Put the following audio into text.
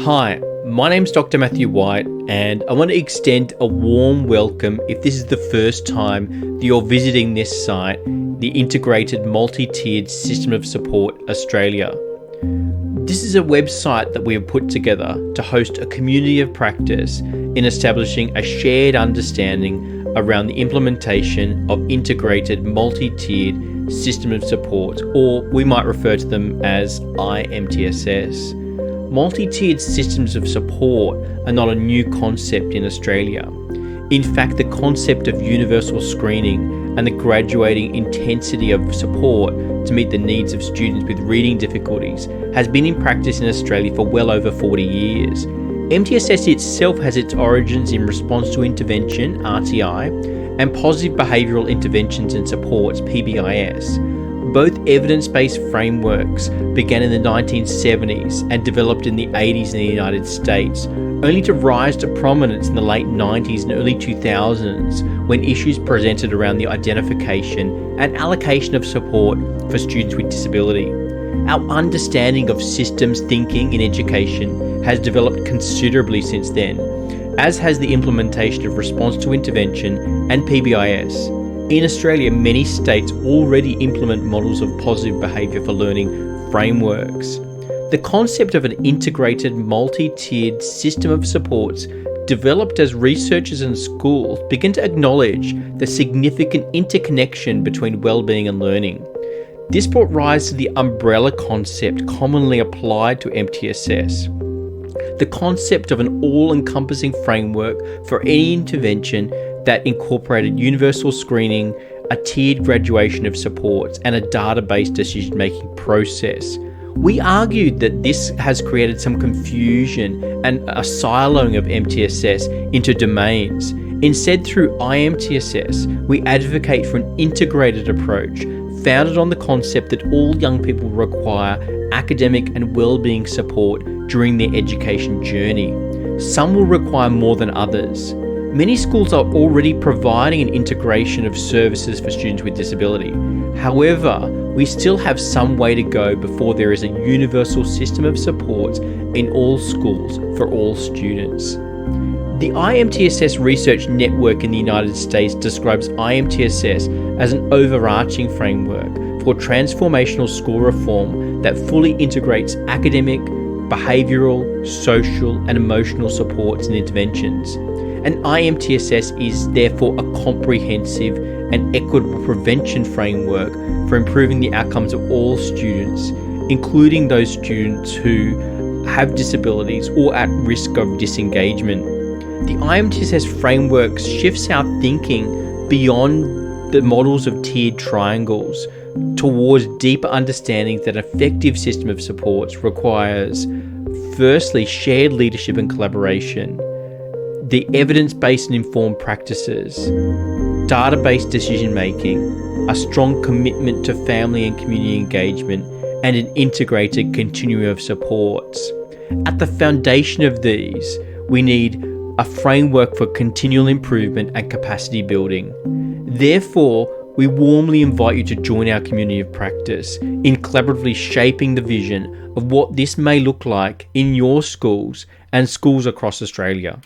Hi, my name's Dr. Matthew White, and I want to extend a warm welcome if this is the first time that you're visiting this site, the Integrated Multi-Tiered System of Support Australia. This is a website that we have put together to host a community of practice in establishing a shared understanding around the implementation of Integrated Multi-Tiered System of Support, or we might refer to them as IMTSS. Multi-tiered systems of support are not a new concept in Australia. In fact, the concept of universal screening and the graduating intensity of support to meet the needs of students with reading difficulties has been in practice in Australia for well over 40 years. MTSS itself has its origins in response to intervention, RTI, and positive behavioural interventions and supports, PBIS. Both evidence-based frameworks began in the 1970s and developed in the 80s in the United States, only to rise to prominence in the late 90s and early 2000s when issues presented around the identification and allocation of support for students with disability. Our understanding of systems thinking in education has developed considerably since then, as has the implementation of response to intervention and PBIS. In Australia, many states already implement models of positive behaviour for learning frameworks. The concept of an integrated, multi-tiered system of supports developed as researchers and schools begin to acknowledge the significant interconnection between wellbeing and learning. This brought rise to the umbrella concept commonly applied to MTSS. The concept of an all-encompassing framework for any intervention that incorporated universal screening, a tiered graduation of supports, and a database decision-making process. We argued that this has created some confusion and a siloing of MTSS into domains. Instead, through IMTSS, we advocate for an integrated approach founded on the concept that all young people require academic and wellbeing support during their education journey. Some will require more than others. Many schools are already providing an integration of services for students with disability. However, we still have some way to go before there is a universal system of support in all schools for all students. The IMTSS Research Network in the United States describes IMTSS as an overarching framework for transformational school reform that fully integrates academic, behavioural, social and emotional supports and interventions. And IMTSS is therefore a comprehensive and equitable prevention framework for improving the outcomes of all students, including those students who have disabilities or at risk of disengagement. The IMTSS framework shifts our thinking beyond the models of tiered triangles towards deeper understanding that an effective system of supports requires, firstly, shared leadership and collaboration, the evidence-based and informed practices, data-based decision-making, a strong commitment to family and community engagement, and an integrated continuum of supports. At the foundation of these, we need a framework for continual improvement and capacity building. Therefore, we warmly invite you to join our community of practice in collaboratively shaping the vision of what this may look like in your schools and schools across Australia.